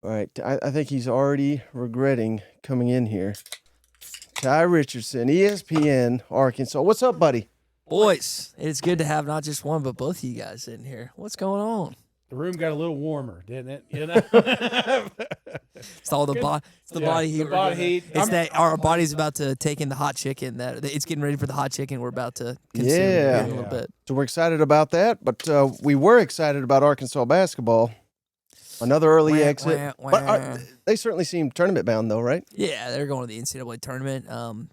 All right, I think he's already regretting coming in here. Tye Richardson, ESPN, Arkansas. What's up, buddy? Boys, it's good to have not just one, but both of you guys in here. What's going on? The room got a little warmer, didn't it? You know, It's all the body. It's the body heat. The body heat. It's that our body's about to take in the hot chicken. That it's getting ready for the hot chicken. We're about to consume Yeah. in a little bit. So we're excited about that, but we were excited about Arkansas basketball. Another early exit. But they certainly seem tournament bound, though, right? Yeah, they're going to the NCAA tournament.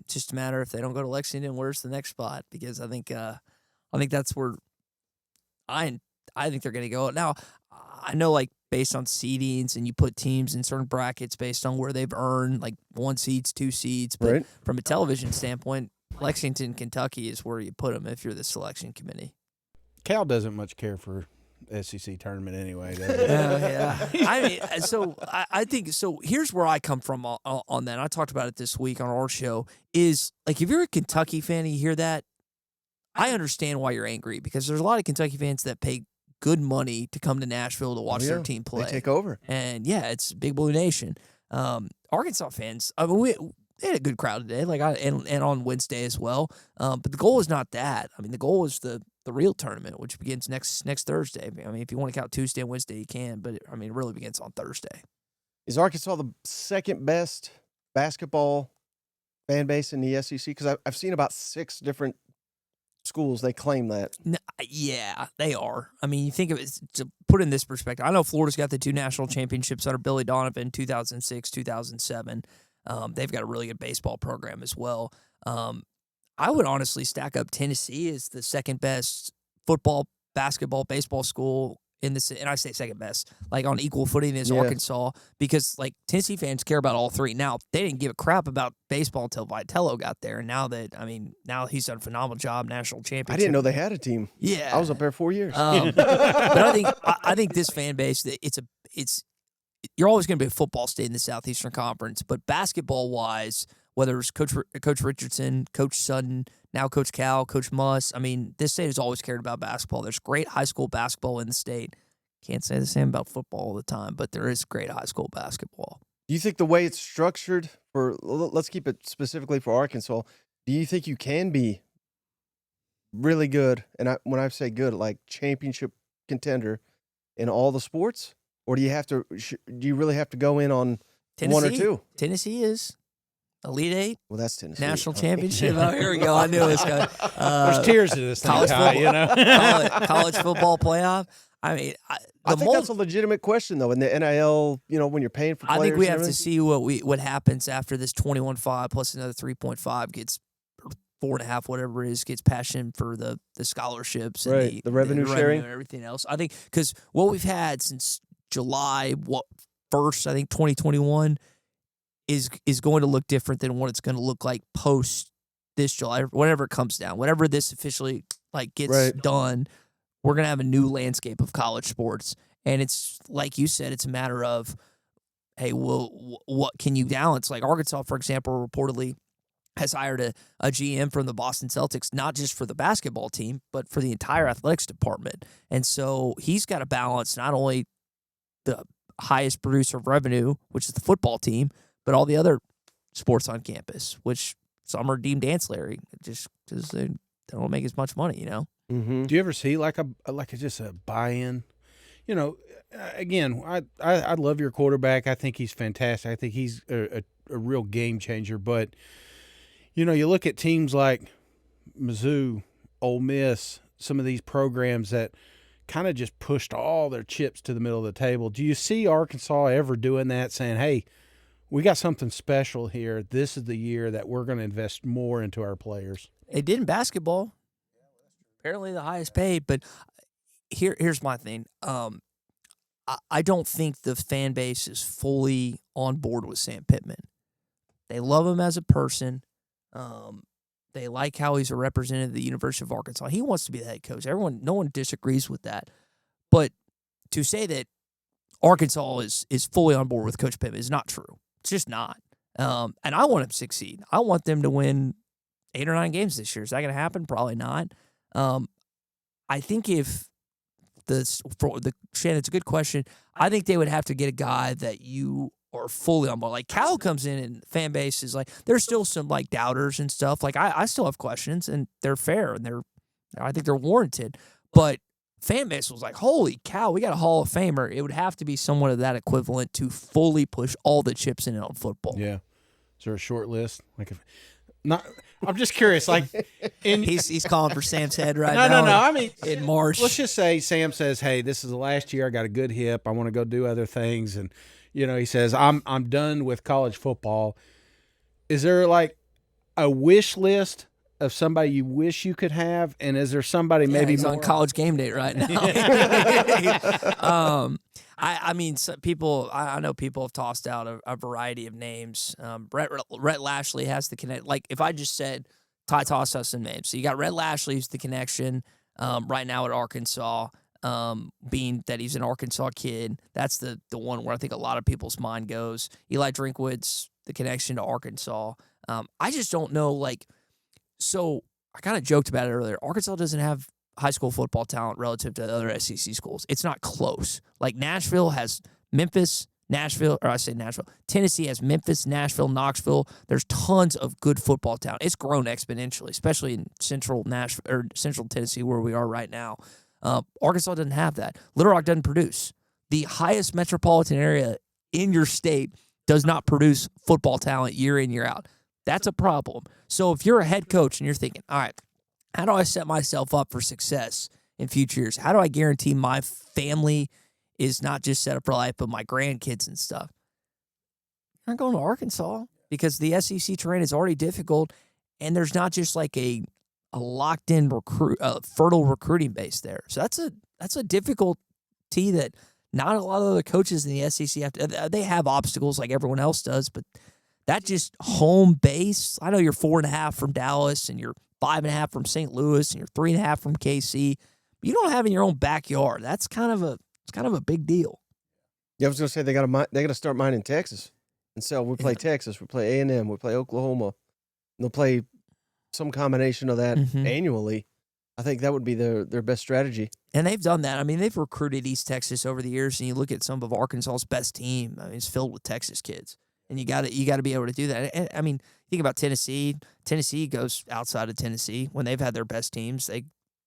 Just a matter if they don't go to Lexington, where's the next spot? Because I think that's where I think they're going to go. Now, I know like based on seedings and you put teams in certain brackets based on where they've earned like 1 seeds, 2 seeds, but Right. from a television standpoint, Lexington, Kentucky is where you put them if you're the selection committee. Cal doesn't much care for SEC tournament anyway, does it? Yeah. I mean, so I think so. Here's where I come from on that. I talked about it this week on our show. Is like if you're a Kentucky fan and you hear that, I understand why you're angry because there's a lot of Kentucky fans that pay good money to come to Nashville to watch their team play. They take over. And yeah, it's Big Blue Nation. Arkansas fans, I mean, we had a good crowd today, and on Wednesday as well. But the goal is not that. I mean, the goal is the real tournament, which begins next Thursday. I mean, if you want to count Tuesday and Wednesday, you can, but it really begins on Thursday. Is Arkansas the second best basketball fan base in the SEC? Because I've seen about 6 different schools they claim that. Yeah, they are. I mean, you think of it to put in this perspective. I know Florida's got the 2 national championships under Billy Donovan, 2006, 2007. They've got a really good baseball program as well. I would honestly stack up Tennessee as the second best football, basketball, baseball school in this, and I say second best, like on equal footing as Arkansas, because like Tennessee fans care about all 3. Now they didn't give a crap about baseball until Vitello got there, and now he's done a phenomenal job, national championship. I didn't know they had a team. Yeah, I was up there 4 years. But I think this fan base, you're always going to be a football state in the Southeastern Conference, but basketball wise, whether it's Coach Richardson, Coach Sutton, now Coach Cal, Coach Muss. I mean, this state has always cared about basketball. There's great high school basketball in the state. Can't say the same about football all the time, but there is great high school basketball. Do you think the way it's structured let's keep it specifically for Arkansas, do you think you can be really good, and when I say good, like championship contender in all the sports? Or do you really have to go in on Tennessee, 1 or 2? Tennessee is Elite 8. Well, that's Tennessee. National championship. Oh, here we go. I knew this guy. There's tears to this thing, College football playoff. I mean, I think that's a legitimate question, though, in the NIL, when you're paying for players. I think we have to see what happens after this 21.5 plus another 3.5 gets 4.5, whatever it is, gets passion for the scholarships and the revenue sharing and everything else. I think because what we've had since July 1st, I think 2021 is going to look different than what it's going to look like post this July, whenever it comes down, whenever this officially gets done. We're going to have a new landscape of college sports. And it's, like you said, it's a matter of, hey, well, what can you balance? Like Arkansas, for example, reportedly has hired a GM from the Boston Celtics, not just for the basketball team, but for the entire athletics department. And so he's got to balance not only the highest producer of revenue, which is the football team, but all the other sports on campus, which some are deemed ancillary just because they don't make as much money, Mm-hmm. Do you ever see just a buy-in? Again, I love your quarterback. I think he's fantastic. I think he's a real game changer. But you look at teams like Mizzou, Ole Miss, some of these programs that kind of just pushed all their chips to the middle of the table. Do you see Arkansas ever doing that, saying, "Hey, we got something special here. This is the year that we're going to invest more into our players"? It did in basketball. Apparently the highest paid, but here's my thing. I don't think the fan base is fully on board with Sam Pittman. They love him as a person. They like how he's a representative of the University of Arkansas. He wants to be the head coach. No one disagrees with that. But to say that Arkansas is fully on board with Coach Pittman is not true. It's just not. And I want him to succeed. I want them to win 8 or 9 games this year. Is that going to happen? Probably not. I think if Shannon, it's a good question. I think they would have to get a guy that you are fully on board. Like Cal comes in and fan base is like, there's still some like doubters and stuff. Like I still have questions and they're fair and I think they're warranted. But fan base was like, holy cow, we got a Hall of Famer. It would have to be someone of that equivalent to fully push all the chips in it on football. Yeah. Is there a short list? I'm just curious. Like, he's calling for Sam's head right now. No. I mean, in March. Let's just say Sam says, "Hey, this is the last year. I got a good hip. I want to go do other things." And he says, "I'm done with college football." Is there like a wish list of somebody you wish you could have? And is there somebody maybe he's more on College Game Day right now? I mean, people. I know people have tossed out a variety of names. Rhett Lashley has the connect. Like if I just said, Tye toss us some names. So you got Rhett Lashley, who's the connection right now at Arkansas. Being that he's an Arkansas kid, that's the one where I think a lot of people's mind goes. Eli Drinkwitz, the connection to Arkansas. I just don't know. Like, so I kind of joked about it earlier. Arkansas doesn't have high school football talent relative to other SEC schools. It's not close. Like Nashville has Memphis, Tennessee has Memphis, Nashville, Knoxville. There's tons of good football talent. It's grown exponentially, especially in central Tennessee where we are right now. Arkansas doesn't have that. Little Rock doesn't produce. The highest metropolitan area in your state does not produce football talent year in, year out. That's a problem. So if you're a head coach and you're thinking, all right, how do I set myself up for success in future years? How do I guarantee my family is not just set up for life, but my grandkids and stuff? You're not going to Arkansas because the SEC terrain is already difficult, and there's not just like a locked-in fertile recruiting base there. So that's a difficulty that not a lot of other coaches in the SEC have to. They have obstacles like everyone else does, but that just home base. I know you're 4.5 from Dallas, and you're 5.5 from St. Louis, and you're 3.5 from KC. But you don't have in your own backyard. That's kind of a big deal. Yeah, I was gonna say they got to start mining Texas, and so we play Texas, we play A&M, we play Oklahoma, and they'll play some combination of that annually. I think that would be their best strategy. And they've done that. I mean, they've recruited East Texas over the years, and you look at some of Arkansas's best team. I mean, it's filled with Texas kids, and you got to be able to do that. And, I mean, think about Tennessee. Tennessee goes outside of Tennessee when they've had their best teams. They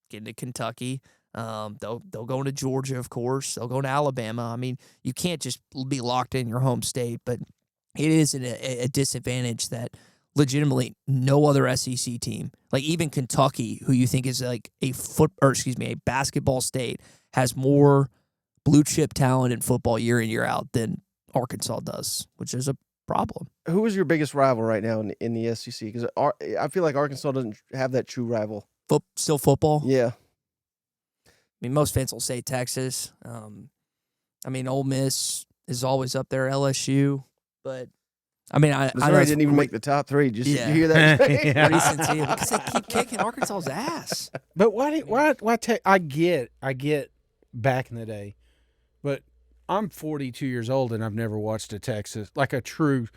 get into Kentucky. They'll go into Georgia, of course. They'll go to Alabama. I mean, you can't just be locked in your home state, but it is a disadvantage that legitimately no other SEC team, like even Kentucky, who you think is like a basketball state, has more blue chip talent in football year in, year out than Arkansas does, which is a problem. Who is your biggest rival right now in the SEC? Because I feel like Arkansas doesn't have that true rival. Still football? Yeah. I mean, most fans will say Texas. I mean, Ole Miss is always up there, LSU, but I mean, Missouri didn't even make the top 3. Did you hear that? Recency, because they keep kicking Arkansas's ass. But why I get back in the day, but I'm 42 years old and I've never watched a true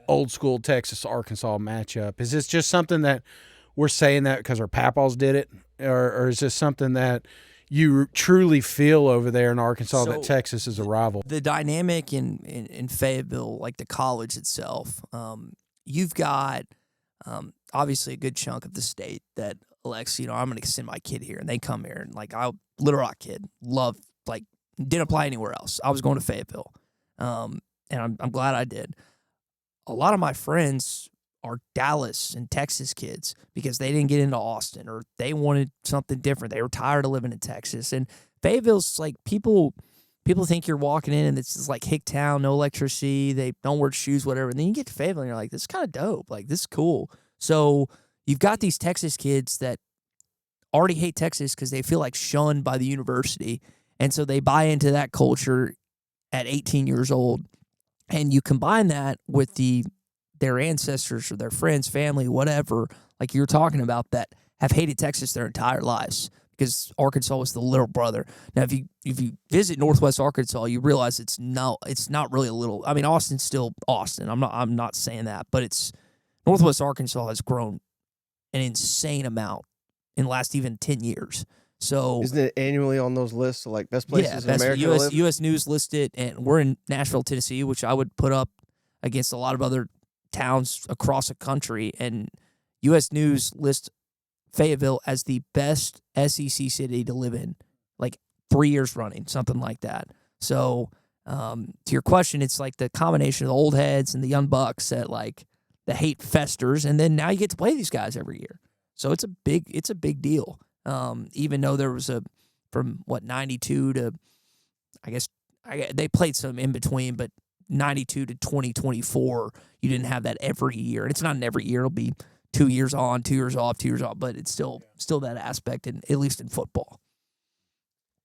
old school Texas Arkansas matchup. Is this just something that we're saying that because our papaws did it, or is this something that you truly feel over there in Arkansas that Texas is a rival? The dynamic in Fayetteville, like the college itself, you've got obviously a good chunk of the state that elects, I'm going to send my kid here, and they come here, and like Little Rock kid, didn't apply anywhere else. I was going to Fayetteville, and I'm glad I did. A lot of my friends are Dallas and Texas kids because they didn't get into Austin or they wanted something different. They were tired of living in Texas. And Fayetteville's like people think you're walking in and this is like hick town, no electricity, they don't wear shoes, whatever. And then you get to Fayetteville and you're like, this is kind of dope. Like, this is cool. So you've got these Texas kids that already hate Texas because they feel like shunned by the university. And so they buy into that culture at 18 years old. And you combine that with their ancestors or their friends, family, whatever, like you're talking about, that have hated Texas their entire lives because Arkansas was the little brother. Now, if you visit Northwest Arkansas, you realize it's not really a little. I mean, Austin's still Austin. I'm not saying that, but it's Northwest Arkansas has grown an insane amount in the last even 10 years. So isn't it annually on those lists of like best places in America to live? U.S. News listed, and we're in Nashville, Tennessee, which I would put up against a lot of other towns across the country. And U.S. News lists Fayetteville as the best SEC city to live in, like 3 years running, something like that. So to your question, it's like the combination of the old heads and the young bucks that like the hate festers, and then now you get to play these guys every year. So it's a big deal. Even though there was from 92 to, I guess they played some in between, but 92 to 2024, you didn't have that every year. And it's not an every year. It'll be 2 years on, 2 years off, 2 years off, but it's still that aspect, at least in football.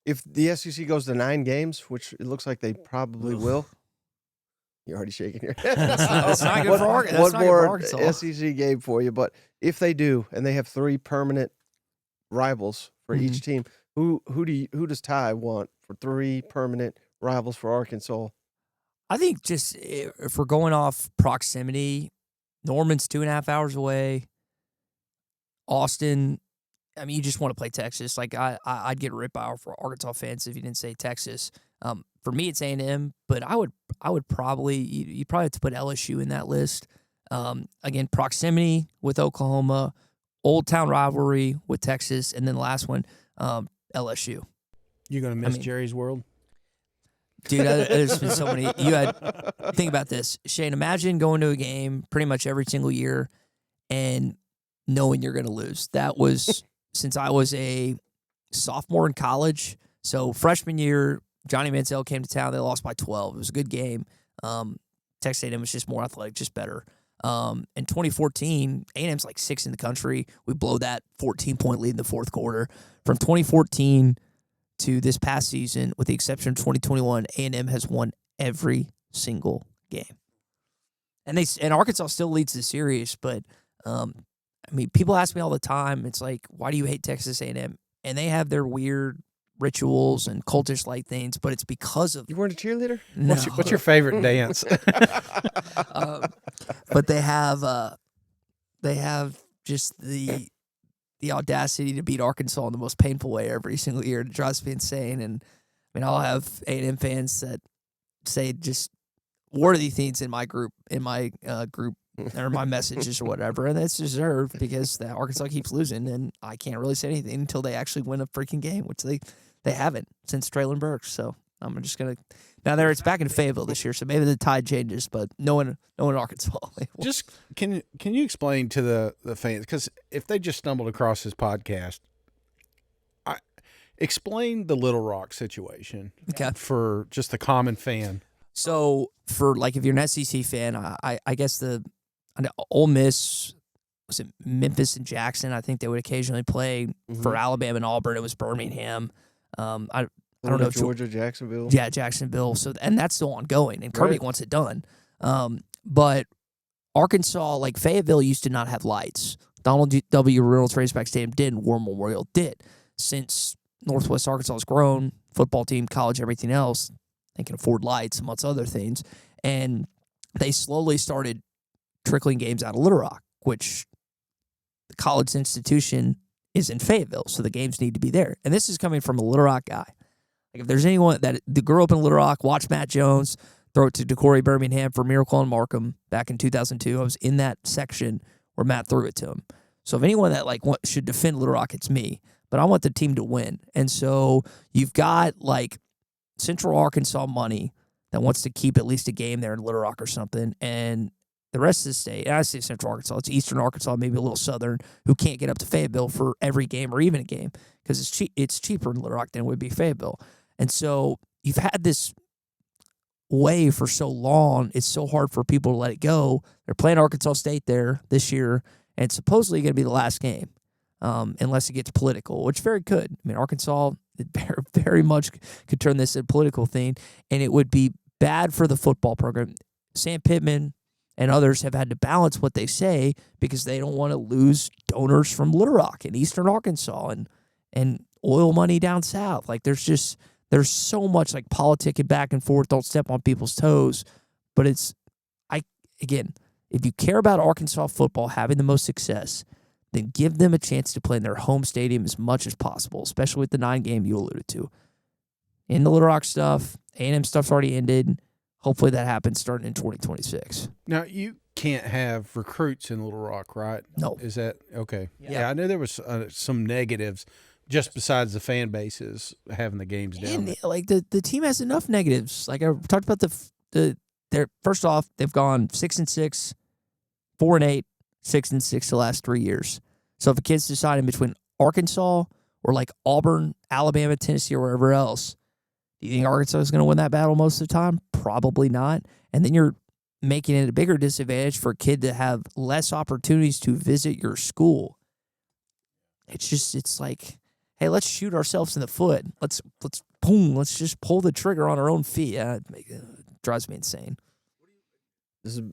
If the SEC goes to 9 games, which it looks like they probably will, you're already shaking your head. That's not good for Arkansas. One more SEC game for you, but if they do, and they have 3 permanent rivals for each team, who does Tye want for 3 permanent rivals for Arkansas? I think just if we're going off proximity, Norman's 2.5 hours away. Austin, I mean, you just want to play Texas. Like I'd get ripped out for Arkansas fans if you didn't say Texas. For me, it's A&M, but I would probably you probably have to put LSU in that list. Again, proximity with Oklahoma, Old Town rivalry with Texas, and then the last one, LSU. You're gonna miss Jerry's World, dude. There's been so many. Think about this, Shane. Imagine going to a game pretty much every single year and knowing you're going to lose. That was since I was a sophomore in college. So freshman year, Johnny Manziel came to town. They lost by 12. It was a good game. Texas A&M was just more athletic, just better. In 2014, A&M's like 6th in the country. We blow that 14-point lead in the fourth quarter. From 2014 to this past season, with the exception of 2021, A&M has won every single game. And Arkansas still leads the series, but I mean, people ask me all the time, it's like, why do you hate Texas A&M? And they have their weird rituals and cultish-like things, but it's because of... You weren't a cheerleader? No. What's your favorite dance? But they have just the audacity to beat Arkansas in the most painful way every single year. It drives me insane. And I mean, I'll have A&M fans that say just worthy things in my group, or my messages or whatever, and that's deserved because the Arkansas keeps losing, and I can't really say anything until they actually win a freaking game, which they haven't since Traylon Burks. So I'm just gonna it's back in Fayetteville this year, so maybe the tide changes, but no one in Arkansas. Just can you explain to the fans, because if they just stumbled across this podcast, explain the Little Rock situation for just the common fan. So for if you're an SEC fan, I guess Ole Miss, was it Memphis and Jackson? I think they would occasionally play for Alabama and Auburn. It was Birmingham. I don't know. Georgia, Jacksonville. Yeah, Jacksonville. So, and that's still ongoing, and Kirby wants it done. But Arkansas, like Fayetteville, used to not have lights. Donald W. Reynolds Razorback Stadium did, War Memorial did. Since Northwest Arkansas has grown, football team, college, everything else, they can afford lights, amongst other things. And they slowly started trickling games out of Little Rock, which the college institution is in Fayetteville, so the games need to be there. And this is coming from a Little Rock guy. Like, if there's anyone that grew up in Little Rock, watch Matt Jones throw it to DeCorey Birmingham for Miracle on Markham back in 2002. I was in that section where Matt threw it to him. So if anyone that should defend Little Rock, it's me. But I want the team to win. And so you've got Central Arkansas money that wants to keep at least a game there in Little Rock or something, and the rest of the state, and I say Central Arkansas, it's Eastern Arkansas, maybe a little Southern, who can't get up to Fayetteville for every game or even a game because it's cheaper in Little Rock than it would be Fayetteville. And so you've had this way for so long, it's so hard for people to let it go. They're playing Arkansas State there this year, and it's supposedly going to be the last game, unless it gets political, which very could. I mean, Arkansas very much could turn this into a political thing, and it would be bad for the football program. Sam Pittman and others have had to balance what they say because they don't want to lose donors from Little Rock and Eastern Arkansas and oil money down south. There's so much politicking back and forth. Don't step on people's toes. But again, if you care about Arkansas football having the most success, then give them a chance to play in their home stadium as much as possible, especially with the 9-game you alluded to. In the Little Rock stuff, A&M stuff's already ended. Hopefully that happens starting in 2026. Now, you can't have recruits in Little Rock, right? No. Is that okay? Yeah. I knew there was some negatives just besides the fan bases having the games down And there. like the team has enough negatives. Like I talked about they're first off, they've gone 6-6, 4-8, 6-6 the last 3 years. So if a kid's deciding between Arkansas or like Auburn, Alabama, Tennessee, or wherever else, do you think Arkansas is going to win that battle most of the time? Probably not. And then you're making it a bigger disadvantage for a kid to have less opportunities to visit your school. It's like, hey, let's shoot ourselves in the foot. Let's just pull the trigger on our own feet. It drives me insane. This has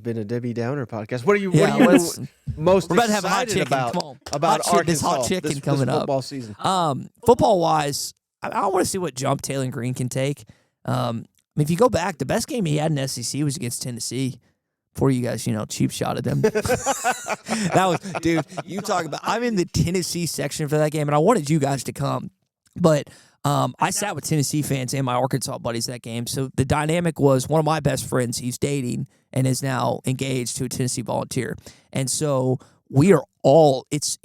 been a Debbie Downer podcast. What are you most we're about to have a hot excited chicken. about Come on. about Hot this Arkansas hot chicken this coming up. football season? Football wise, I want to see what jump Taylor Green can take. If you go back, the best game he had in SEC was against Tennessee. Before you guys, cheap shot at them. That was, dude, you talk about, I'm in the Tennessee section for that game, and I wanted you guys to come. But I sat with Tennessee fans and my Arkansas buddies that game. So the dynamic was one of my best friends, he's dating and is now engaged to a Tennessee Volunteer. And so we are all, it's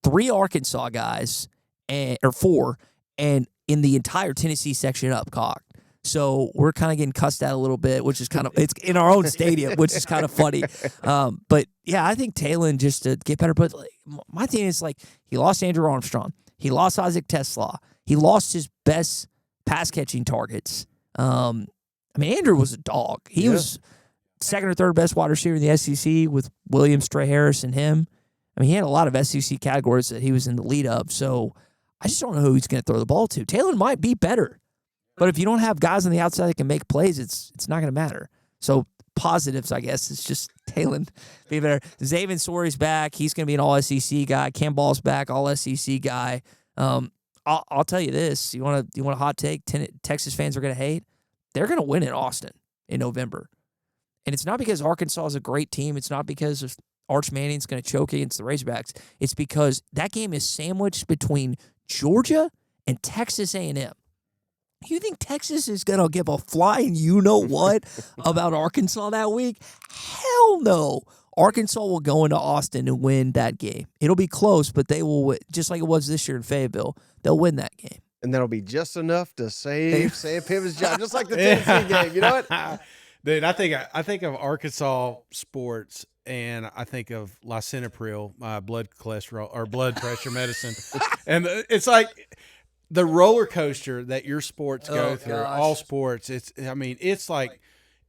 3 Arkansas guys, or 4, and in the entire Tennessee section up cocked. So we're kind of getting cussed at a little bit, which is kind of, it's in our own stadium, which is kind of funny. But yeah, I think Taylor just to get better. But like, my thing is like, he lost Andrew Armstrong. He lost Isaac Tesla. He lost his best pass catching targets. Andrew was a dog. He was second or third best wide receiver in the SEC with Williams, Trey Harris, and him. He had a lot of SEC categories that he was in the lead of. So I just don't know who he's going to throw the ball to. Taylor might be better. But if you don't have guys on the outside that can make plays, it's not going to matter. So positives, I guess, it's just Taylor be better. Zaven Sori's back. He's going to be an all-SEC guy. Cam Ball's back, all-SEC guy. I'll tell you this. You want a hot take? Texas fans are going to hate. They're going to win in Austin in November. And it's not because Arkansas is a great team. It's not because Arch Manning's going to choke against the Razorbacks. It's because that game is sandwiched between Georgia and Texas A&M. You think Texas is going to give a flying you-know-what about Arkansas that week? Hell no. Arkansas will go into Austin and win that game. It'll be close, but they will win, just like it was this year in Fayetteville. They'll win that game. And that'll be just enough to save Sam Pittman's job, just like the Tennessee game. You know what? Dude, I think of Arkansas sports, and I think of lisinopril, my blood cholesterol or blood pressure medicine, and it's like the roller coaster that your sports go through. Gosh. All sports, it's like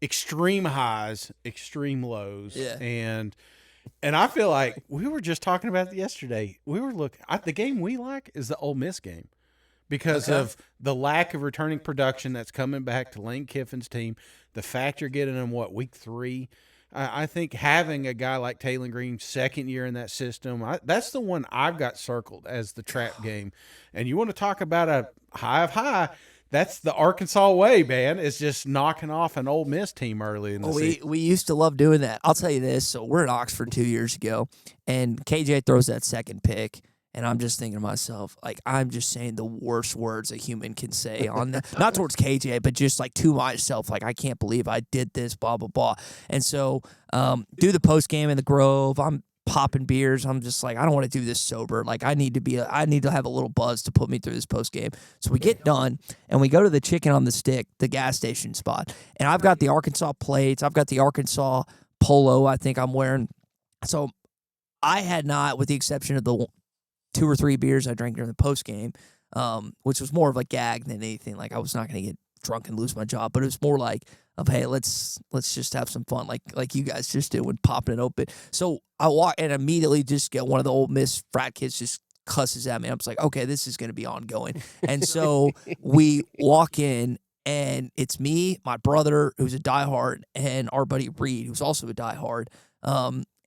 extreme highs, extreme lows, and I feel like we were just talking about it yesterday. We were the game we like is the Ole Miss game. Because of the lack of returning production that's coming back to Lane Kiffin's team, the fact you're getting them, week 3, I think having a guy like Taylor Green, second year in that system, that's the one I've got circled as the trap game. And you want to talk about a high of high, that's the Arkansas way, man. It's just knocking off an Ole Miss team early in the season. We used to love doing that. I'll tell you this. So we're in Oxford 2 years ago, and KJ throws that second pick. And I'm just thinking to myself, like, I'm just saying the worst words a human can say on the, not towards KJ, but just like to myself, like, I can't believe I did this, blah, blah, blah. And so do the post game in the Grove. I'm popping beers. I'm just like, I don't want to do this sober. Like, I need to have a little buzz to put me through this post game. So we get done and we go to the chicken on the stick, the gas station spot. And I've got the Arkansas plates. I've got the Arkansas polo I think I'm wearing. So I had not, with the exception of the 2 or 3 beers I drank during the post game, which was more of a gag than anything. Like, I was not going to get drunk and lose my job, but it was more like, hey, let's just have some fun, like you guys just did when popping it open. So I walk and immediately just get one of the Ole Miss frat kids just cusses at me. I'm just like, okay, this is going to be ongoing. And so we walk in, and it's me, my brother, who's a diehard, and our buddy Reed, who's also a diehard.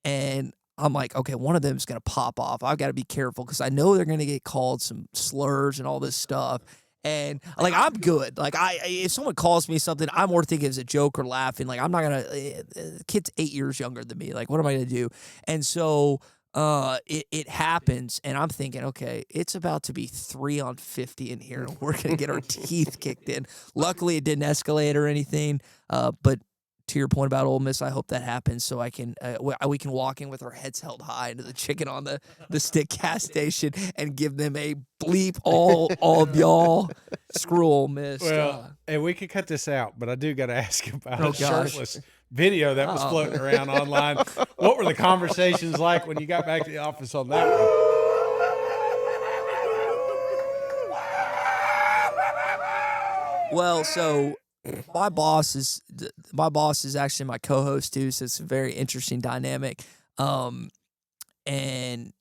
And I'm like, okay, one of them is going to pop off. I've got to be careful because I know they're going to get called some slurs and all this stuff. And, like, I'm good. Like, if someone calls me something, I'm more thinking it's a joke or laughing. Like, I'm not going to – kid's 8 years younger than me. Like, what am I going to do? And so it happens, and I'm thinking, okay, it's about to be 3 on 50 in here, and we're gonna get our teeth kicked in. Luckily, it didn't escalate or anything. But to your point about Ole Miss, I hope that happens so I can we can walk in with our heads held high into the chicken on the stick gas station and give them a bleep all of y'all. Screw Ole Miss. Well, and we could cut this out, but I do got to ask you about Oh, a gosh. shirtless video that was floating around online. What were the conversations like when you got back to the office on that one? Well, so my boss is actually my co-host too, so it's a very interesting dynamic. And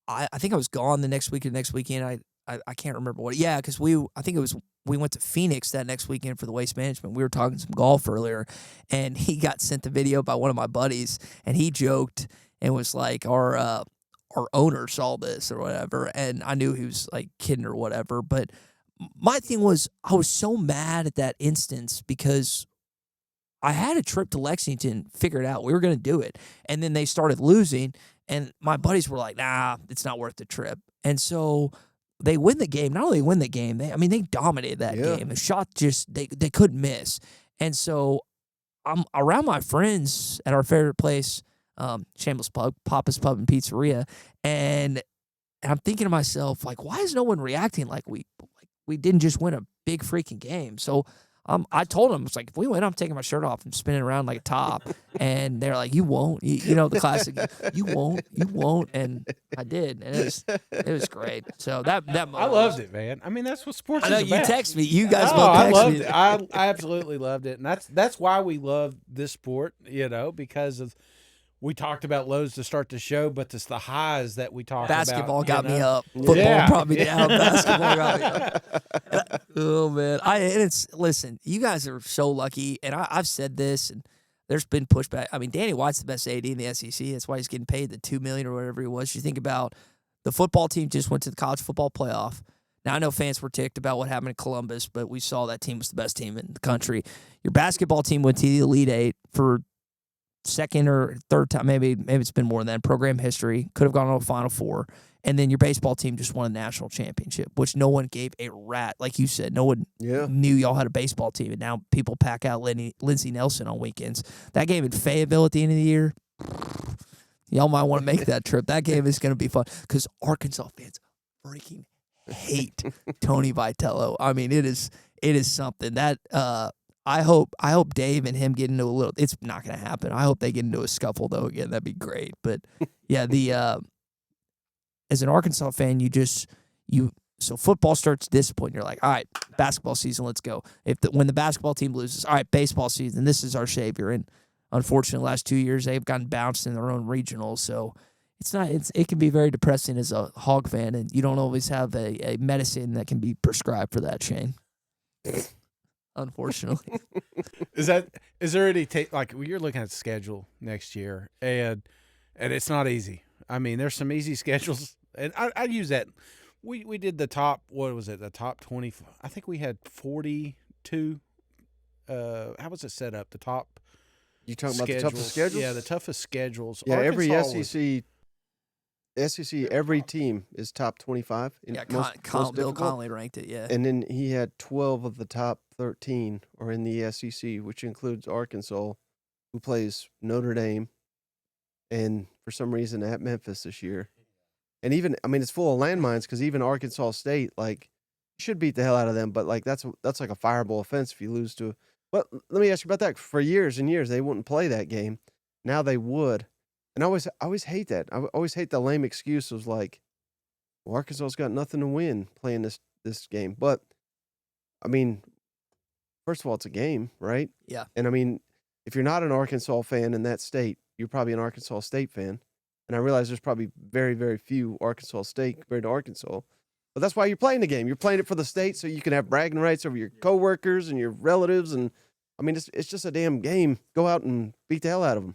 I think I was gone the next week or next weekend. I can't remember what. Yeah, because we went to Phoenix that next weekend for the Waste Management. We were talking some golf earlier, and he got sent the video by one of my buddies, and he joked and was like, our owner saw this or whatever, and I knew he was like kidding or whatever, but my thing was I was so mad at that instance because I had a trip to Lexington figured out. We were going to do it. And then they started losing, and my buddies were like, nah, it's not worth the trip. And so they win the game. Not only win the game, they dominated that game. The shot just, they couldn't miss. And so I'm around my friends at our favorite place, Shameless Pub, Papa's Pub and Pizzeria, and I'm thinking to myself, like, why is no one reacting like we didn't just win a big freaking game? So I told them, it's like, if we win, I'm taking my shirt off and spinning around like a top. And they're like, you won't. You know, the classic, you won't. And I did. And it was great. So that moment I loved it, man. I mean, that's what sports I know is about. you text me. You guys both I text loved me. it. I absolutely loved it. And that's why we love this sport, because of we talked about lows to start the show, but it's the highs that we talk Basketball about. got me up. Football brought me down. Basketball got me up. Oh man, listen. You guys are so lucky, and I've said this, and there's been pushback. I mean, Danny White's the best AD in the SEC. That's why he's getting paid the $2 million or whatever he was. You think about the football team just went to the college football playoff. Now I know fans were ticked about what happened in Columbus, but we saw that team was the best team in the country. Your basketball team went to the Elite Eight for second or third time, maybe it's been more than that, program history, could have gone to a Final Four, and then your baseball team just won a national championship, which no one gave a rat. Like you said, no one knew y'all had a baseball team, and now people pack out Lindsey Nelson on weekends. That game in Fayetteville at the end of the year, y'all might want to make that trip. That game is going to be fun because Arkansas fans freaking hate Tony Vitello. I mean, it is something that I hope Dave and him get into a little. It's not going to happen. I hope they get into a scuffle though again. That'd be great. But yeah, as an Arkansas fan, so football starts this point. You're like, all right, basketball season, let's go. When the basketball team loses, all right, baseball season, this is our savior. And unfortunately, the last 2 years they've gotten bounced in their own regionals. So it can be very depressing as a Hog fan, and you don't always have a medicine that can be prescribed for that, Shane. Unfortunately. Is there any like you're looking at the schedule next year, and it's not easy. I mean, there's some easy schedules, and I use that. We did the top. What was it? The top 20. I think we had 42. How was it set up? The top. You talking about the toughest schedules? Yeah, the toughest schedules. Yeah, Arkansas every SEC, every team is top 25. Yeah, most Bill Connolly ranked it, yeah. And then he had 12 of the top 13 are in the SEC, which includes Arkansas, who plays Notre Dame, and for some reason at Memphis this year. And even, I mean, it's full of landmines because even Arkansas State, like, you should beat the hell out of them, but like that's like a fireable offense if you lose to. But let me ask you about that. For years and years, they wouldn't play that game. Now they would. And I always hate that. I always hate the lame excuse of like, well, Arkansas's got nothing to win playing this game. But, I mean, first of all, it's a game, right? Yeah. And, I mean, if you're not an Arkansas fan in that state, you're probably an Arkansas State fan. And I realize there's probably very, very few Arkansas State compared to Arkansas. But that's why you're playing the game. You're playing it for the state so you can have bragging rights over your coworkers and your relatives. And, I mean, it's just a damn game. Go out and beat the hell out of them.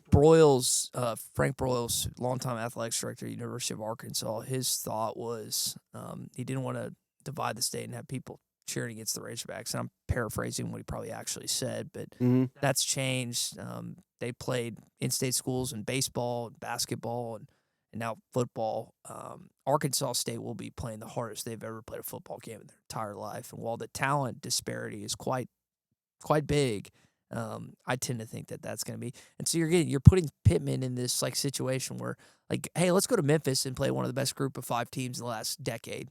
Frank Broyles, longtime athletics director at University of Arkansas, his thought was he didn't want to divide the state and have people cheering against the Razorbacks. And I'm paraphrasing what he probably actually said, but that's changed. They played in-state schools in baseball and basketball, and now football. Arkansas State will be playing the hardest they've ever played a football game in their entire life. And while the talent disparity is quite big, I tend to think that that's going to be. And so you're putting Pittman in this like situation where like, hey, let's go to Memphis and play one of the best group of 5 teams in the last decade.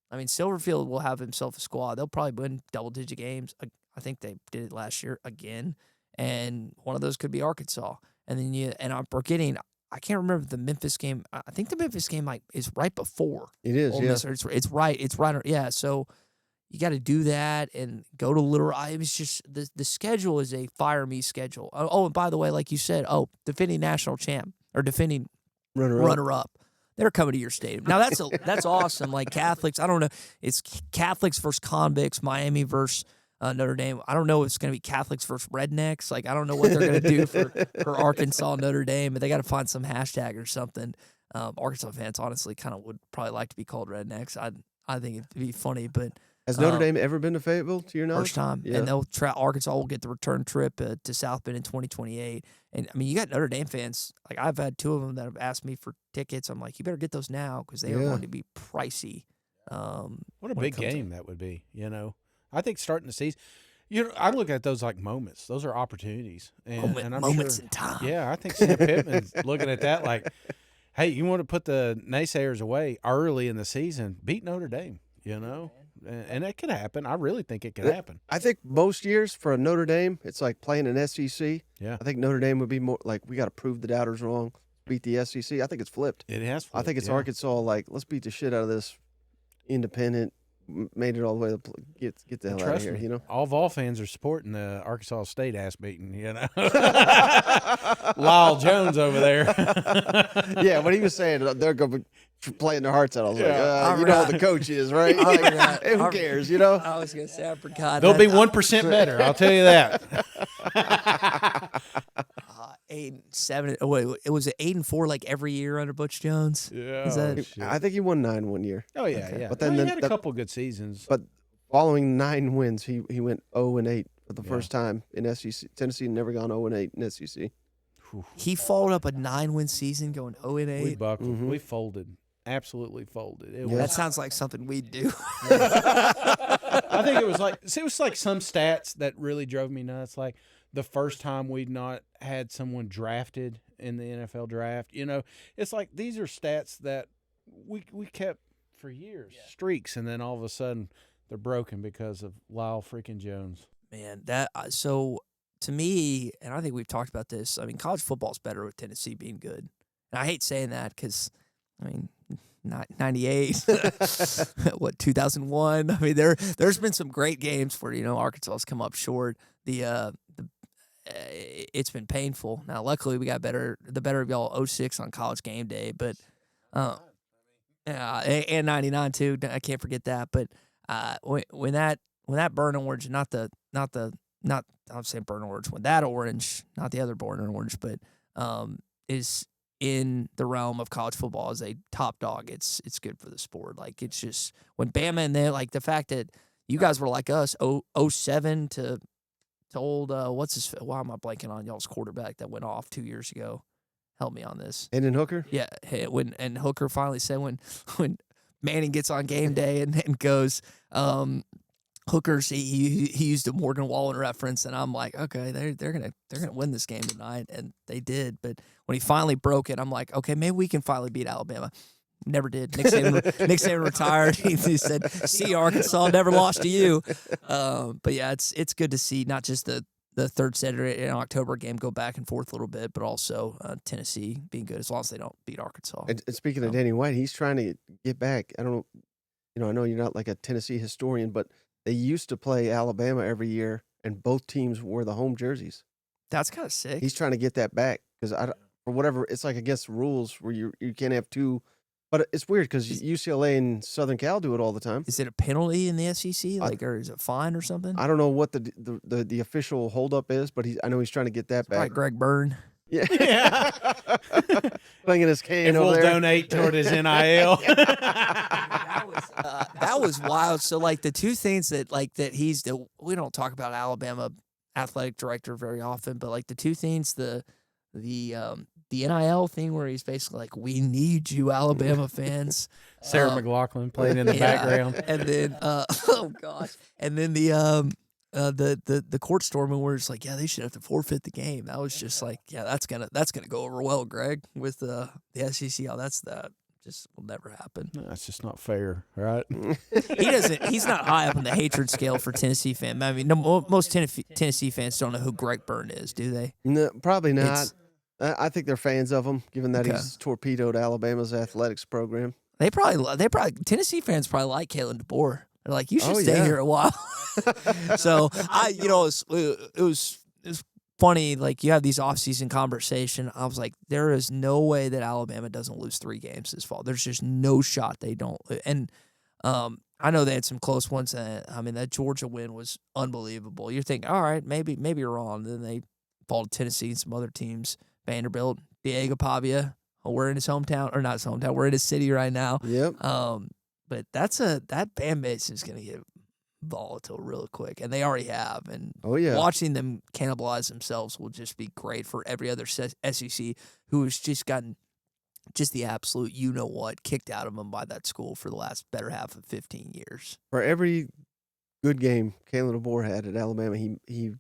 I mean, Silverfield will have himself a squad. They'll probably win double-digit games. I think they did it last year again, and one of those could be Arkansas. And then I'm forgetting. I can't remember the Memphis game. I think the Memphis game is right before. It is, Ole yeah. Miss, it's right. It's right. Yeah. So you got to do that and go to Little Rock. It's just the schedule is a fire me schedule. Oh, and by the way, like you said, defending national champ or defending runner up. They're coming to your stadium. Now that's awesome. Like Catholics, I don't know. It's Catholics versus convicts, Miami versus Notre Dame. I don't know if it's going to be Catholics versus rednecks. Like I don't know what they're going to do for Arkansas Notre Dame, but they got to find some hashtag or something. Arkansas fans honestly kind of would probably like to be called rednecks. I think it'd be funny, but has Notre Dame ever been to Fayetteville, to your knowledge? First time. Yeah. And Arkansas will get the return trip to South Bend in 2028. And, I mean, you got Notre Dame fans. Like, I've had 2 of them that have asked me for tickets. I'm like, you better get those now because they are going to be pricey. What a big game that would be, you know. I think starting the season, you know, I look at those like moments. Those are opportunities. And I'm moments sure, in time. Yeah, I think Sam Pittman's looking at that like, hey, you want to put the naysayers away early in the season, beat Notre Dame, you know. And that could happen. I really think it could happen. I think most years for a Notre Dame, it's like playing an SEC. Yeah. I think Notre Dame would be more like, we got to prove the doubters wrong, beat the SEC. I think it's flipped. It has flipped. I think it's Arkansas, like, let's beat the shit out of this independent, made it all the way to get the hell out of here, you know? All Vol fans are supporting the Arkansas State ass beating, you know. Lyle Jones over there. Yeah, what he was saying, they're going to be playing their hearts out. I was like, you right. know who the coach is, right? Like, who cares, you know? I was going to say, I forgot. They'll be 1% better, I'll tell you that. 8-7. Oh, wait, it was 8-4 like every year under Butch Jones. Yeah. Is that? I think he won 9 one year. Oh, yeah, Okay. yeah. But then he the- had a couple good seasons. But following 9 wins, he went 0-8 for the first time in SEC. Tennessee never gone 0-8 in SEC. He followed up a 9-win season going 0-8. We buckled. Mhm. We folded. Absolutely folded. It Yeah. That was, sounds like something we'd do. I think it was like some stats that really drove me nuts. Like the first time we'd not had someone drafted in the NFL draft. You know, it's like these are stats that we kept for years, streaks, and then all of a sudden they're broken because of Lyle freaking Jones. Man, so to me, and I think we've talked about this, I mean, college football is better with Tennessee being good. And I hate saying that because, I mean, not 98, 2001. I mean, there's been some great games where, you know, Arkansas has come up short. It's been painful. Now, luckily, we got the better of y'all 06 on College Game Day, but and 99 too. I can't forget that. But when that burnt orange, not I'm saying burnt orange, when that orange, not the other burnt orange, but is in the realm of college football as a top dog, it's good for the sport. Like, it's just when Bama and they, like, the fact that you guys were like us 07 to old why am I blanking on y'all's quarterback that went off 2 years ago? Help me on this. And then Hooker? Yeah, when Hooker finally said when Manning gets on game day and goes, Hooker's he used a Morgan Wallen reference, and I'm like, okay, they're gonna win this game tonight, and they did. But when he finally broke it, I'm like, okay, maybe we can finally beat Alabama. Never did. Nick Saban retired. He said, "See you, Arkansas, never lost to you." But yeah, it's good to see not just the third Saturday in October game go back and forth a little bit, but also Tennessee being good as long as they don't beat Arkansas. And speaking of Danny White, he's trying to get back. I don't know, I know you're not like a Tennessee historian, but they used to play Alabama every year, and both teams wore the home jerseys. That's kind of sick. He's trying to get that back because for whatever, it's like against the rules where you can't have two. But it's weird because UCLA and Southern Cal do it all the time. Is it a penalty in the SEC, or is it a fine or something? I don't know what the official holdup is, but I know he's trying to get that back. Like Greg Byrne. Yeah, playing in his can If over we'll there. donate toward his NIL. That was wild. So, like, the two things that we don't talk about Alabama athletic director very often, but like the two things, the the NIL thing where he's basically like, "We need you, Alabama fans." Sarah McLachlan playing in the background, and then oh gosh, and then the court storming where it's like, yeah, they should have to forfeit the game. That was just like, yeah, that's gonna go over well, Greg, with the SEC. Oh, that just will never happen. No, that's just not fair, right? He's not high up on the hatred scale for Tennessee fan. I mean, no, most Tennessee fans don't know who Greg Byrne is, do they? No, probably not. I think they're fans of him, given that Okay. he's torpedoed Alabama's athletics program. They probably Tennessee fans probably like Kalen DeBoer. They're like, you should stay yeah. here a while. So it was funny. Like, you have these off-season conversation. I was like, there is no way that Alabama doesn't lose 3 games this fall. There's just no shot they don't. And I know they had some close ones. I mean, that Georgia win was unbelievable. You're thinking, all right, maybe you're wrong. Then they fall to Tennessee and some other teams. Vanderbilt, Diego Pavia. We're in his hometown, or not his hometown. We're in his city right now. Yep. But that fan base is going to get volatile real quick, and they already have. And watching them cannibalize themselves will just be great for every other SEC who has just gotten just the absolute you-know-what kicked out of them by that school for the last better half of 15 years. For every good game Kalen DeBoer had at Alabama, he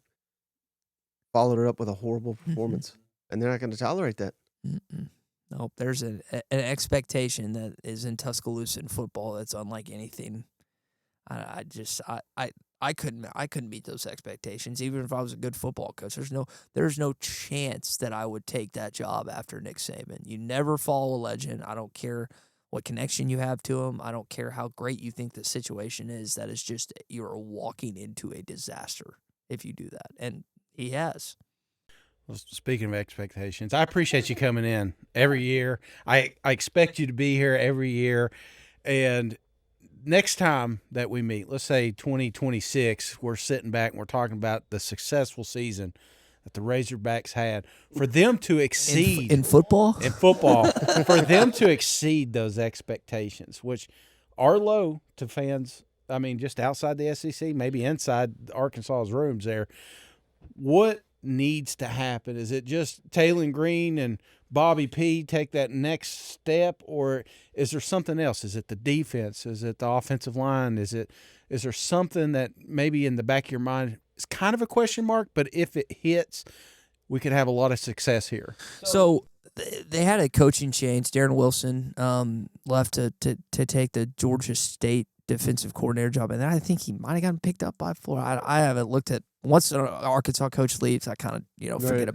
followed it up with a horrible performance, and they're not going to tolerate that. Nope, there's an expectation that is in Tuscaloosa in football that's unlike anything. I couldn't meet those expectations, even if I was a good football coach. There's no chance that I would take that job after Nick Saban. You never follow a legend. I don't care what connection you have to him. I don't care how great you think the situation is. That is just, you're walking into a disaster if you do that, and he has. Well, speaking of expectations, I appreciate you coming in every year. I expect you to be here every year. And next time that we meet, let's say 2026, we're sitting back and we're talking about the successful season that the Razorbacks had. For them to exceed in football, for them to exceed those expectations, which are low to fans, I mean, just outside the SEC, maybe inside Arkansas's rooms there, what needs to happen? Is it just Taylon Green and Bobby P take that next step, or is there something else? Is it the defense? Is it the offensive line? Is there something that maybe in the back of your mind is kind of a question mark, but if it hits, we could have a lot of success here? So they had a coaching change. Darren Wilson left to take the Georgia State defensive coordinator job, and then I think he might have gotten picked up by Florida. I haven't looked at. Once an Arkansas coach leaves, I kind of forget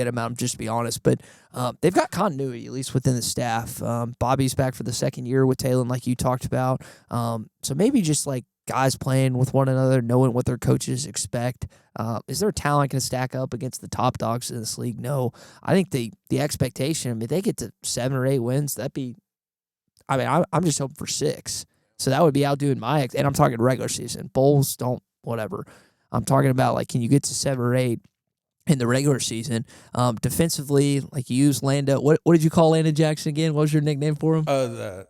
about him, just to be honest. But they've got continuity, at least within the staff. Bobby's back for the second year with Taylon, like you talked about. So maybe just like guys playing with one another, knowing what their coaches expect. Is their talent going to stack up against the top dogs in this league? No. I think the expectation, I mean, if they get to 7 or 8 wins, that'd be – I mean, I'm just hoping for 6. So that would be outdoing my – and I'm talking regular season. Bowls, don't – whatever. I'm talking about, like, can you get to 7 or 8 in the regular season? Defensively, like, you use Lando. What did you call Landon Jackson again? What was your nickname for him? Hitman.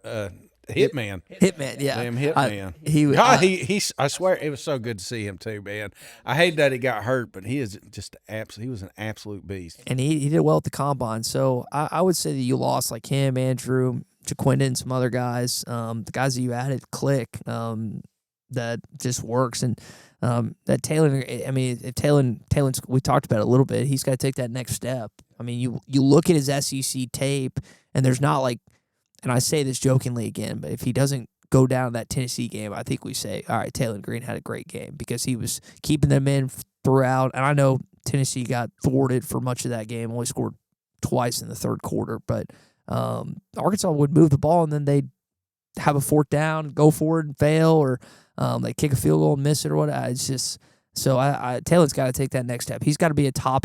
Hitman, yeah. Damn Hitman. I swear, it was so good to see him too, man. I hate that he got hurt, but he is just he was an absolute beast. And he did well at the combine. So I would say that you lost like him, Andrew, Jaquinda, and some other guys. The guys that you added click. That just works. And that Taylon, I mean, if Taylon's, we talked about it a little bit, he's got to take that next step. I mean, you look at his SEC tape, and there's not like, and I say this jokingly again, but if he doesn't go down that Tennessee game, I think we say, all right, Taylon Green had a great game because he was keeping them in throughout. And I know Tennessee got thwarted for much of that game, only scored twice in the third quarter, but Arkansas would move the ball, and then they'd have a 4th down, go for it and fail, or they kick a field goal and miss it or whatever. It's just so Taylor's got to take that next step. He's got to be a top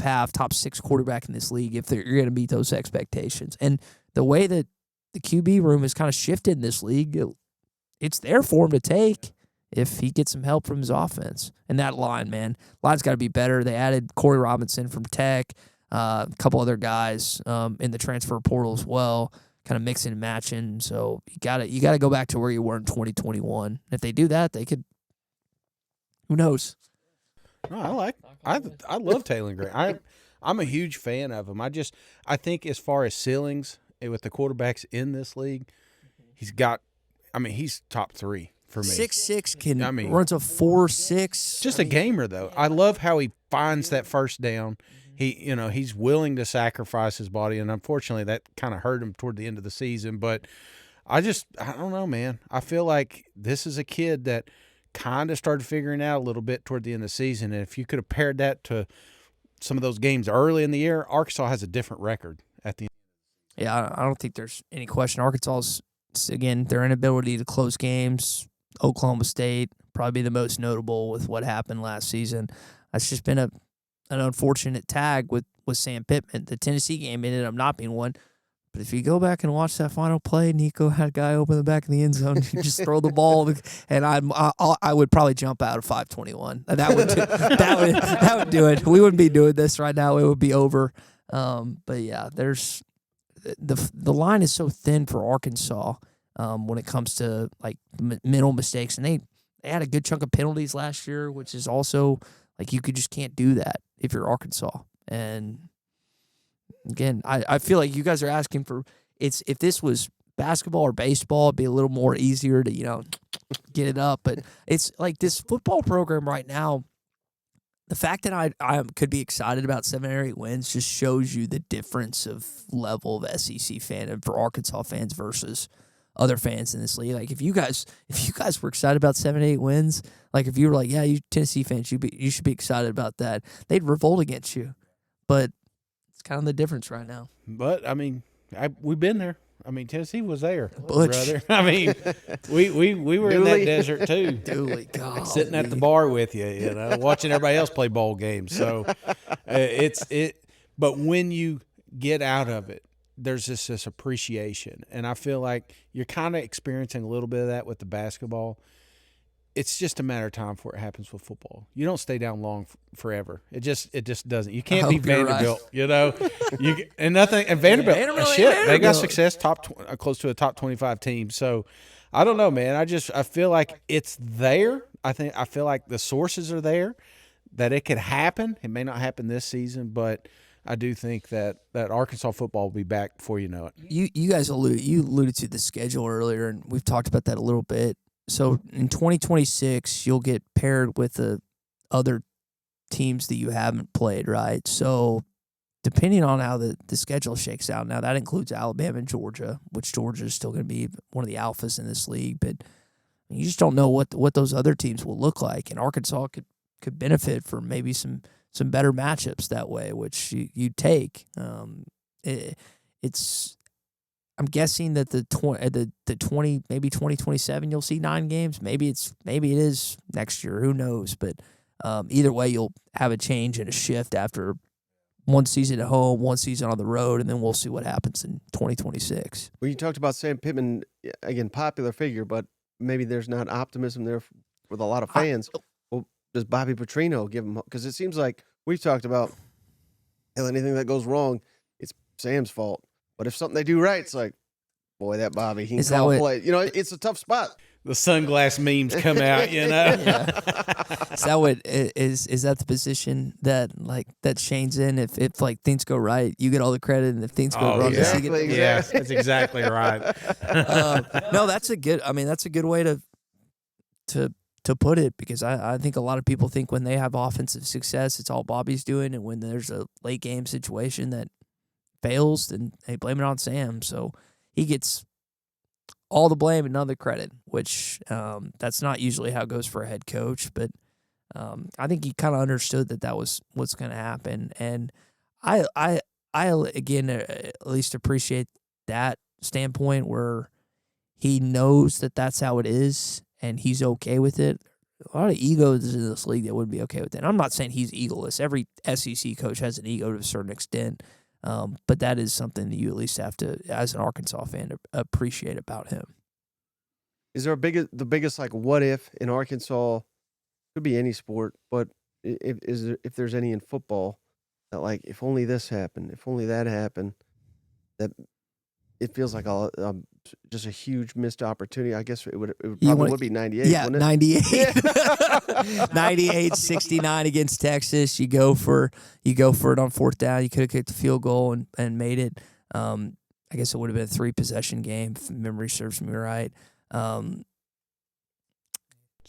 6 quarterback in this league if you're going to meet those expectations. And the way that the QB room has kind of shifted in this league, it's there for him to take if he gets some help from his offense. And that line, man, line's got to be better. They added Corey Robinson from Tech, a couple other guys in the transfer portal as well, kind of mixing and matching. So you gotta go back to where you were in 2021. If they do that, they could. Who knows? No, I love Taylon Green. I'm a huge fan of him. I think as far as ceilings with the quarterbacks in this league, he's top 3 for me. 6'6" runs a 4.6. Just a gamer though. I love how he finds that first down. He's willing to sacrifice his body, and unfortunately that kind of hurt him toward the end of the season. But I don't know, man. I feel like this is a kid that kind of started figuring out a little bit toward the end of the season. And if you could have paired that to some of those games early in the year, Arkansas has a different record at the end. Yeah, I don't think there's any question. Arkansas's, again, their inability to close games, Oklahoma State, probably the most notable with what happened last season. That's just been an unfortunate tag with Sam Pittman. The Tennessee game ended up not being one. But if you go back and watch that final play, Nico had a guy open the back of the end zone. You just throw the ball, and I would probably jump out of 521. That would do it. We wouldn't be doing this right now. It would be over. But yeah, there's the line is so thin for Arkansas when it comes to like mental mistakes, and they had a good chunk of penalties last year, which is also like you just can't do that if you're Arkansas. And again, I feel like you guys are asking for if this was basketball or baseball, it'd be a little more easier to get it up. But it's like this football program right now. The fact that I could be excited about 7 or 8 wins just shows you the difference of level of SEC fandom for Arkansas fans versus other fans in this league. Like if you guys were excited about 7 or 8 wins, like if you were like, yeah, you Tennessee fans, you should be excited about that, they'd revolt against you. But it's kind of the difference right now. But I mean, we've been there. I mean, Tennessee was there, Butch. brother. I mean, we were in that desert too. Dooley, God, sitting at the bar with you, watching everybody else play bowl games. So But when you get out of it, there's this appreciation, and I feel like you're kind of experiencing a little bit of that with the basketball. It's just a matter of time before it happens with football. You don't stay down long forever. It just doesn't. You can't be Vanderbilt, right. And Vanderbilt, they got success close to a top 25 team. So I don't know, man. I feel like it's there. I feel like the sources are there that it could happen. It may not happen this season, but I do think that Arkansas football will be back before you know it. You guys alluded to the schedule earlier, and we've talked about that a little bit. So in 2026, you'll get paired with the other teams that you haven't played, right? So depending on how the schedule shakes out, now that includes Alabama and Georgia, which Georgia is still going to be one of the alphas in this league, but you just don't know what those other teams will look like, and Arkansas could benefit from maybe some better matchups that way, which you take. I'm guessing that the 20 maybe 2027 you'll see 9 games. Maybe it is next year. Who knows? But either way, you'll have a change and a shift after one season at home, one season on the road, and then we'll see what happens in 2026. Well, you talked about Sam Pittman, again, popular figure, but maybe there's not optimism there with a lot of fans. Well, does Bobby Petrino give him? Because it seems like we've talked about anything that goes wrong, it's Sam's fault. But if something they do right, it's like, boy, that Bobby, he can call a play. It's a tough spot. The sunglass memes come out, Yeah. Is that what is that the position that Shane's in? If like things go right, you get all the credit, and if things go wrong, exactly. Yeah, that's exactly right. No, that's a good way to put it, because I think a lot of people think when they have offensive success, it's all Bobby's doing, and when there's a late game situation that fails, then they blame it on Sam. So he gets all the blame and none of the credit, which that's not usually how it goes for a head coach. But I think he kind of understood that was what's going to happen, and I again at least appreciate that standpoint where he knows that that's how it is, and he's okay with it. A lot of egos in this league that wouldn't be okay with it. And I'm not saying he's egoless. Every SEC coach has an ego to a certain extent. But that is something that you at least have to, as an Arkansas fan, to appreciate about him. Is there the biggest like what if in Arkansas? Could be any sport, but if there's any in football, that like if only this happened, if only that happened, that it feels like just a huge missed opportunity. I guess it You probably would be 98. Yeah, wouldn't it? 98. 98, 69 against Texas. You go for it on fourth down. You could have kicked the field goal and made it. I guess it would have been a 3-possession game if memory serves me right.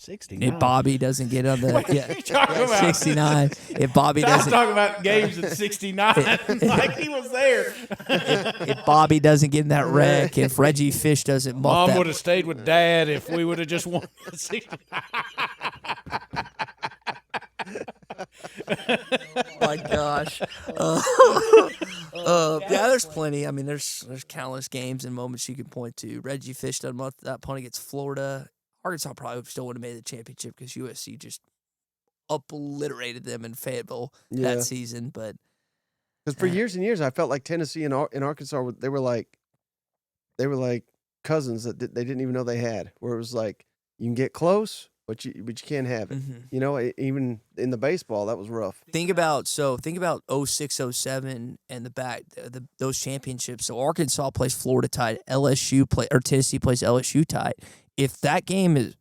69. If Bobby doesn't get on the What are you talking about? 69. If Bobby Ty's doesn't talking about games at 69 like he was there. if Bobby doesn't get in that wreck, if Reggie Fish doesn't muff Mom that would have stayed with Dad if we would have just won at 69. my gosh. Yeah, there's plenty. I mean, there's countless games and moments you can point to. Reggie Fish done that punt against Florida. Arkansas probably still would have made the championship because USC just obliterated them in Fayetteville that season. But because for years and years, I felt like Tennessee and Arkansas, they were like cousins that they didn't even know they had. Where it was like you can get close, but you can't have it. You know, even in the baseball, that was rough. Think about 06, 07 and those championships. So Arkansas plays Florida tied, Tennessee plays LSU tied. If that game is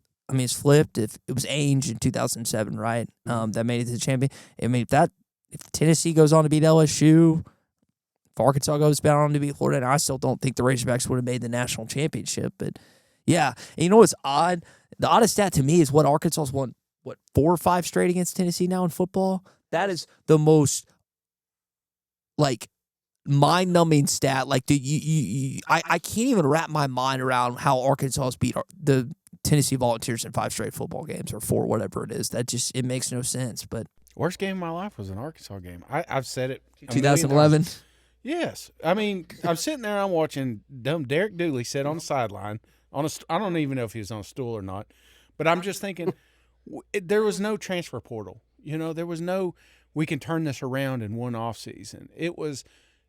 flipped, if it was Ainge in 2007, right? That made it to the champion. I mean, if Tennessee goes on to beat LSU, if Arkansas goes on to beat Florida, and I still don't think the Razorbacks would have made the national championship. But yeah, and you know what's odd? The oddest stat to me is what Arkansas's won 4 or 5 straight against Tennessee now in football. That is the most mind-numbing stat. Like, I can't even wrap my mind around how Arkansas has beat the Tennessee Volunteers in 5 straight football games or 4, whatever it is. It makes no sense. But Worst game of my life was an Arkansas game. I've said it. 2011. Yes. I mean, I'm sitting there, I'm watching dumb Derek Dooley sit on the sideline. I don't even know if he was on a stool or not, but I'm just thinking there was no transfer portal. You know, there was no we can turn this around in one offseason. It was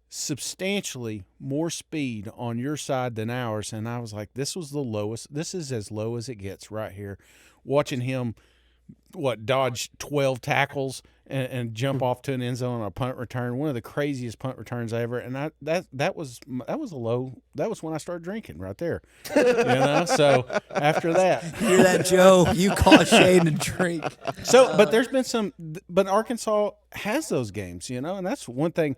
substantially more speed on your side than ours, and I was like, this was the lowest. This is as low as it gets right here. Watching him dodge 12 tackles and jump off to an end zone on a punt return, one of the craziest punt returns ever. And that was when I started drinking right there. You know, so after that, hear that, Joe? You caught Shane to drink. So, but there's been but Arkansas has those games, you know, and that's one thing.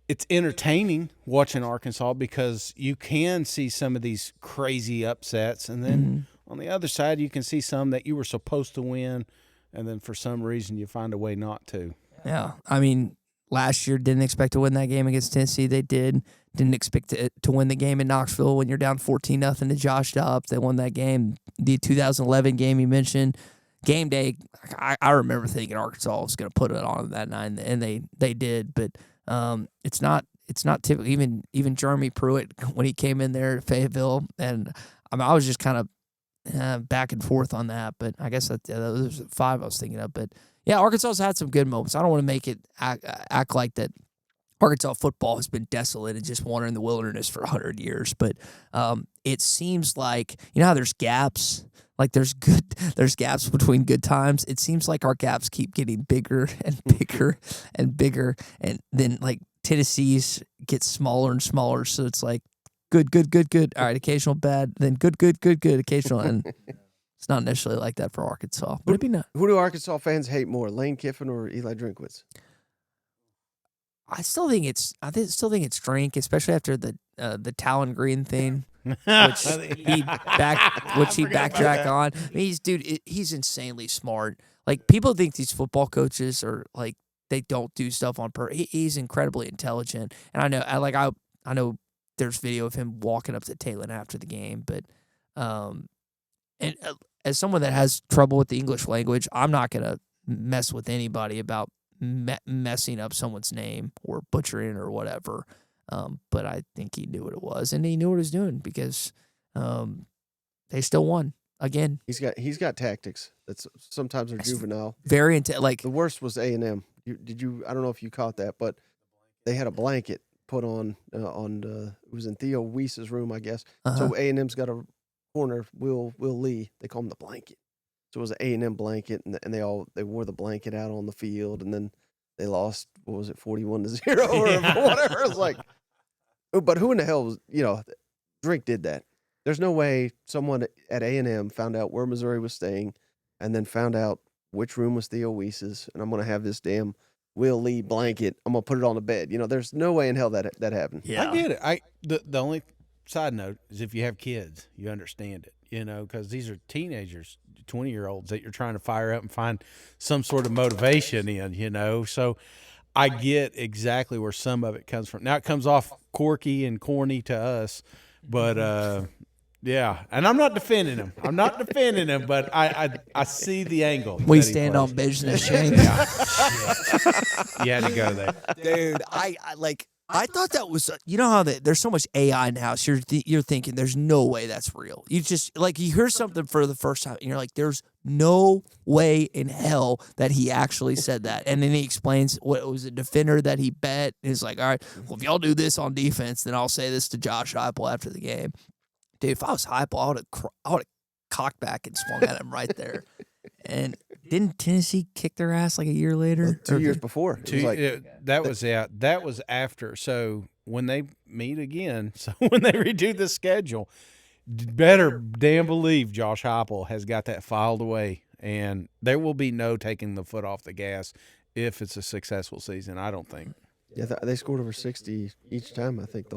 It's entertaining watching Arkansas because you can see some of these crazy upsets, and then on the other side, you can see some that you were supposed to win, and then for some reason you find a way not to. Yeah, I mean, last year didn't expect to win that game against Tennessee. They did. Didn't expect to win the game in Knoxville when you're down 14-0 to Josh Dobbs. They won that game. The 2011 game you mentioned, game day, I remember thinking Arkansas was going to put it on that night, and they did. But it's not typical. Even Jeremy Pruitt when he came in there to Fayetteville, and I was just kind of back and forth on that, but I guess that was 5 I was thinking of. But yeah, Arkansas's had some good moments. I don't want to make it act like that Arkansas football has been desolate and just wandering the wilderness for 100 years. But it seems like, you know how there's gaps, like there's gaps between good times. It seems like our gaps keep getting bigger and bigger and bigger, and then like Tennessee's get smaller and smaller. So it's like, good. All right, occasional bad, then good, occasional. And it's not necessarily like that for Arkansas. But it'd be nice. Who do Arkansas fans hate more, Lane Kiffin or Eli Drinkwitz? I still think it's Drink, especially after the Talon Green thing, which he backtracked on. I mean, he's insanely smart. Like, people think these football coaches are like they don't do stuff on purpose. He's incredibly intelligent, and I know. There's video of him walking up to Talon after the game, but and as someone that has trouble with the English language, I'm not gonna mess with anybody about messing up someone's name or butchering or whatever. But I think he knew what it was, and he knew what he was doing because they still won again. He's got tactics that sometimes are juvenile. Very like the worst was A&M. Did you? I don't know if you caught that, but they had a blanket put on it was in Theo Weiss's room, I guess. So A&M's got a corner, Will Lee, they call him the blanket. So it was an A&M blanket, and they wore the blanket out on the field, and then they lost, 41-0 or whatever. It was like, but who in the hell was, Drink did that. There's no way someone at A&M found out where Missouri was staying and then found out which room was Theo Weiss's, and I'm going to have this damn Will Lee blanket. I'm going to put it on the bed. There's no way in hell that happened. Yeah. I get it. The only side note is if you have kids, you understand it, because these are teenagers, 20-year-olds that you're trying to fire up and find some sort of motivation in, So I get exactly where some of it comes from. Now it comes off quirky and corny to us, but yeah, and I'm not defending him. But I see the angle. We stand on business, Shane. Yeah. You had to go there. Dude, I thought that was, how there's so much AI now. So you're thinking there's no way that's real. You just you hear something for the first time and you're like, there's no way in hell that he actually said that. And then he explains what it was a defender that he bet. He's like, all right, well, if y'all do this on defense, then I'll say this to Josh Heupel after the game. Dude, if I was Heupel, I would have cocked back and swung at him right there. And didn't Tennessee kick their ass like a year later? 2 years before. That was after. So when they meet again, when they redo the schedule, better damn believe Josh Heupel has got that filed away, and there will be no taking the foot off the gas if it's a successful season. I don't think. Yeah, they scored over 60 each time. I think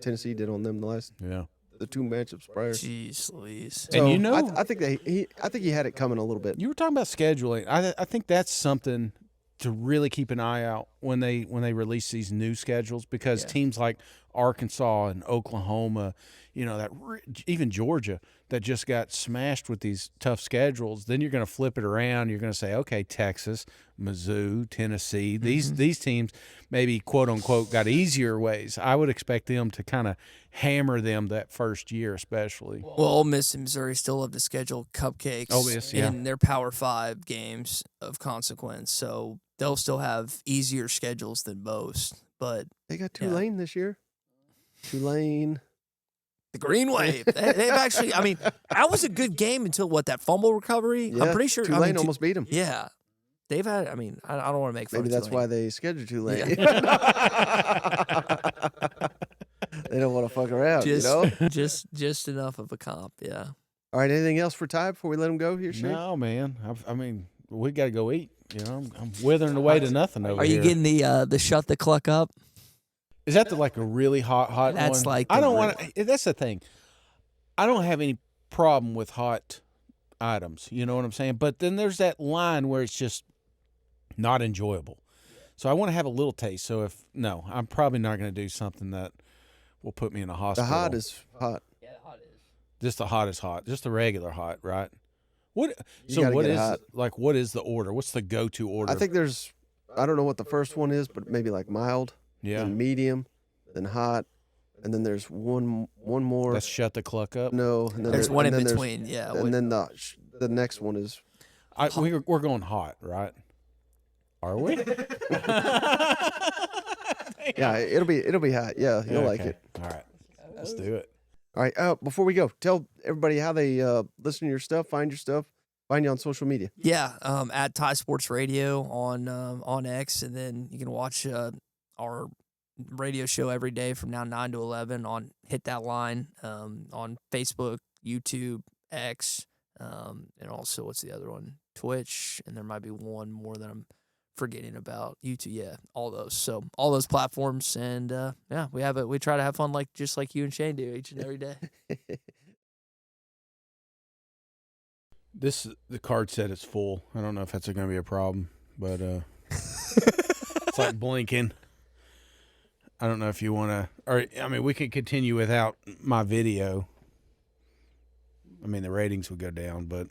Tennessee did on them the two matchups prior. Jeez Louise. So And I think he had it coming a little bit. You were talking about scheduling. I think that's something to really keep an eye out when they release these new schedules, because teams like Arkansas and Oklahoma, even Georgia, that just got smashed with these tough schedules. Then you're going to flip it around. You're going to say, okay, Texas, Mizzou, Tennessee, these teams maybe quote unquote got easier ways. I would expect them to kind of hammer them that first year, especially. Well, Ole Miss and Missouri still love to schedule cupcakes in their Power 5 games of consequence, so they'll still have easier schedules than most. But they got Tulane this year. Tulane. The Green Wave. They've actually, that was a good game until that fumble recovery. Yeah, I'm pretty sure Tulane almost beat them. Yeah. They've had, I don't want to make fun Maybe of that's Tulane. why they scheduled Tulane. They don't want to fuck around, Just enough of a comp, yeah. All right, anything else for Tye before we let him go here, Shane? No, man. We got to go eat. I'm withering away to nothing over here. Are you getting the shut the cluck up? Is that a really hot one? That's like I don't want to. That's the thing. I don't have any problem with hot items. You know what I'm saying? But then there's that line where it's just not enjoyable. So I want to have a little taste. So I'm probably not going to do something that will put me in a hospital. The hot is hot. Yeah, the hot is. Just the hot is hot. Just the regular hot, right? What? You So gotta what get is hot. what is the order? What's the go-to order? I think I don't know what the first one is, but maybe like mild, then medium, then hot, and then there's one more. Let's shut the cluck up. No, and then There's one in then between, yeah. And then the next one is We're going hot, right? Are we? yeah. It'll be hot. Yeah, you'll like it. All right, let's do it. All right. Before we go, tell everybody how they listen to your stuff, find you on social media. Yeah, at Tye Sports Radio on X, and then you can watch our radio show every day from now 9 to 11 on Hit That Line on Facebook, YouTube, X, and also what's the other one? Twitch, and there might be one more that I'm forgetting about. YouTube, yeah, all those. So all those platforms, and we try to have fun just like you and Shane do each and every day. The card said it's full. I don't know if that's going to be a problem, but it's like blinking. I don't know if you want to, we could continue without my video. The ratings would go down, but